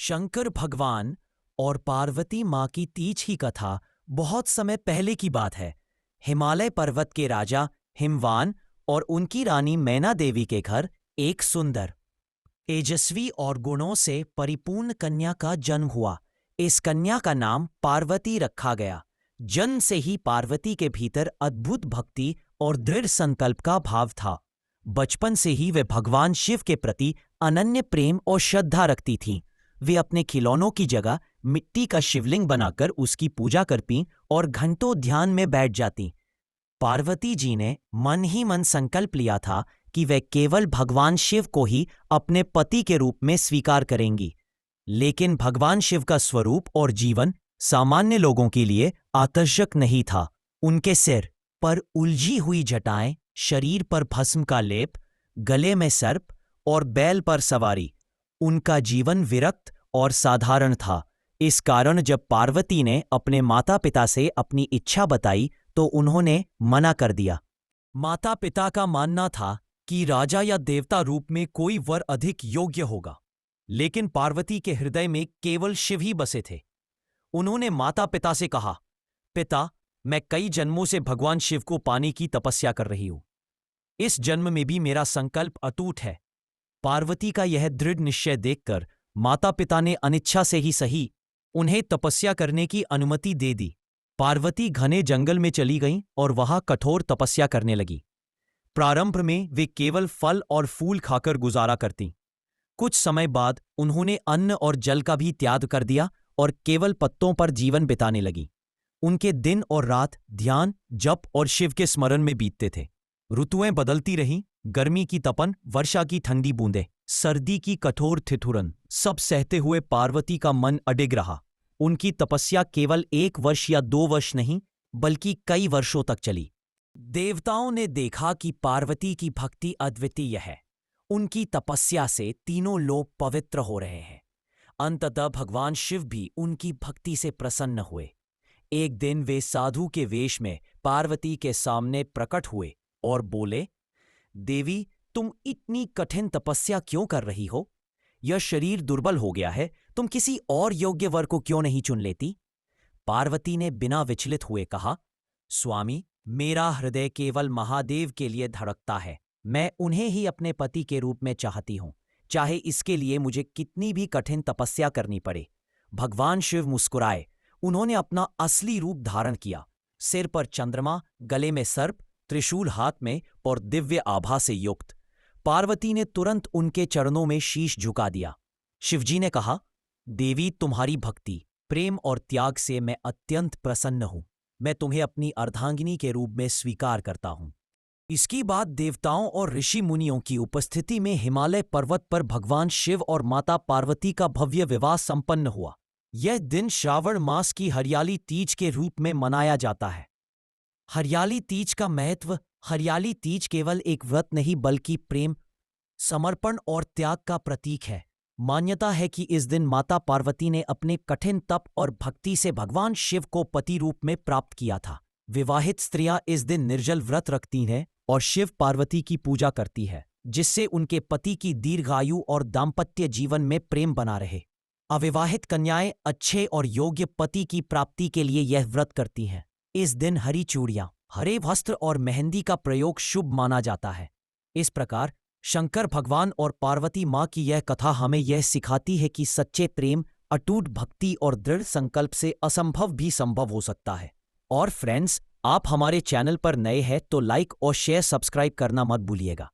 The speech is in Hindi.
शंकर भगवान और पार्वती माँ की तीज की कथा बहुत समय पहले की बात है। हिमालय पर्वत के राजा हिमवान और उनकी रानी मैना देवी के घर एक सुंदर, तेजस्वी और गुणों से परिपूर्ण कन्या का जन्म हुआ। इस कन्या का नाम पार्वती रखा गया। जन्म से ही पार्वती के भीतर अद्भुत भक्ति और दृढ़ संकल्प का भाव था। बचपन से ही वे भगवान शिव के प्रति अनन्य प्रेम और श्रद्धा रखती थीं। वे अपने खिलौनों की जगह मिट्टी का शिवलिंग बनाकर उसकी पूजा करती और घंटों ध्यान में बैठ जाती। पार्वती जी ने मन ही मन संकल्प लिया था कि वे केवल भगवान शिव को ही अपने पति के रूप में स्वीकार करेंगी। लेकिन भगवान शिव का स्वरूप और जीवन सामान्य लोगों के लिए आकर्षक नहीं था। उनके सिर पर उलझी हुई जटाएं, शरीर पर भस्म का लेप, गले में सर्प और बैल पर सवारी, उनका जीवन विरक्त और साधारण था। इस कारण जब पार्वती ने अपने माता पिता से अपनी इच्छा बताई तो उन्होंने मना कर दिया। माता पिता का मानना था कि राजा या देवता रूप में कोई वर अधिक योग्य होगा, लेकिन पार्वती के हृदय में केवल शिव ही बसे थे। उन्होंने माता पिता से कहा, पिता, मैं कई जन्मों से भगवान शिव को पाने की तपस्या कर रही हूं। इस जन्म में भी मेरा संकल्प अटूट है। पार्वती का यह दृढ़ निश्चय देखकर माता पिता ने अनिच्छा से ही सही उन्हें तपस्या करने की अनुमति दे दी। पार्वती घने जंगल में चली गईं और वहां कठोर तपस्या करने लगी। प्रारंभ में वे केवल फल और फूल खाकर गुजारा करतीं। कुछ समय बाद उन्होंने अन्न और जल का भी त्याग कर दिया और केवल पत्तों पर जीवन बिताने लगी। उनके दिन और रात ध्यान, जप और शिव के स्मरण में बीतते थे। ऋतुएं बदलती रहीं, गर्मी की तपन, वर्षा की ठंडी बूंदें, सर्दी की कठोर ठिठुरन, सब सहते हुए पार्वती का मन अडिग रहा। उनकी तपस्या केवल 1 वर्ष या 2 वर्ष नहीं, बल्कि कई वर्षों तक चली। देवताओं ने देखा कि पार्वती की भक्ति अद्वितीय है। उनकी तपस्या से तीनों लोक पवित्र हो रहे हैं। अंततः भगवान शिव भी उनकी भक्ति से प्रसन्न हुए। एक दिन वे साधु के वेश में पार्वती के सामने प्रकट हुए और बोले, देवी, तुम इतनी कठिन तपस्या क्यों कर रही हो? यह शरीर दुर्बल हो गया है, तुम किसी और योग्य वर को क्यों नहीं चुन लेती? पार्वती ने बिना विचलित हुए कहा, स्वामी, मेरा हृदय केवल महादेव के लिए धड़कता है। मैं उन्हें ही अपने पति के रूप में चाहती हूं, चाहे इसके लिए मुझे कितनी भी कठिन तपस्या करनी पड़े। भगवान शिव मुस्कुराए। उन्होंने अपना असली रूप धारण किया। सिर पर चंद्रमा, गले में सर्प, त्रिशूल हाथ में और दिव्य आभा से युक्त। पार्वती ने तुरंत उनके चरणों में शीश झुका दिया। शिवजी ने कहा, देवी, तुम्हारी भक्ति, प्रेम और त्याग से मैं अत्यंत प्रसन्न हूं। मैं तुम्हें अपनी अर्धांगिनी के रूप में स्वीकार करता हूं। इसके बाद देवताओं और ऋषि मुनियों की उपस्थिति में हिमालय पर्वत पर भगवान शिव और माता पार्वती का भव्य विवाह संपन्न हुआ। यह दिन श्रावण मास की हरियाली तीज के रूप में मनाया जाता है। हरियाली तीज का महत्व। हरियाली तीज केवल एक व्रत नहीं बल्कि प्रेम, समर्पण और त्याग का प्रतीक है। मान्यता है कि इस दिन माता पार्वती ने अपने कठिन तप और भक्ति से भगवान शिव को पति रूप में प्राप्त किया था। विवाहित स्त्रियां इस दिन निर्जल व्रत रखती हैं और शिव पार्वती की पूजा करती है, जिससे उनके पति की दीर्घायु और दाम्पत्य जीवन में प्रेम बना रहे। अविवाहित कन्याएं अच्छे और योग्य पति की प्राप्ति के लिए यह व्रत करती हैं। इस दिन हरी चूड़ियां, हरे वस्त्र और मेहंदी का प्रयोग शुभ माना जाता है। इस प्रकार शंकर भगवान और पार्वती माँ की यह कथा हमें यह सिखाती है कि सच्चे प्रेम, अटूट भक्ति और दृढ़ संकल्प से असंभव भी संभव हो सकता है। और फ्रेंड्स, आप हमारे चैनल पर नए हैं तो लाइक और शेयर सब्सक्राइब करना मत भूलिएगा।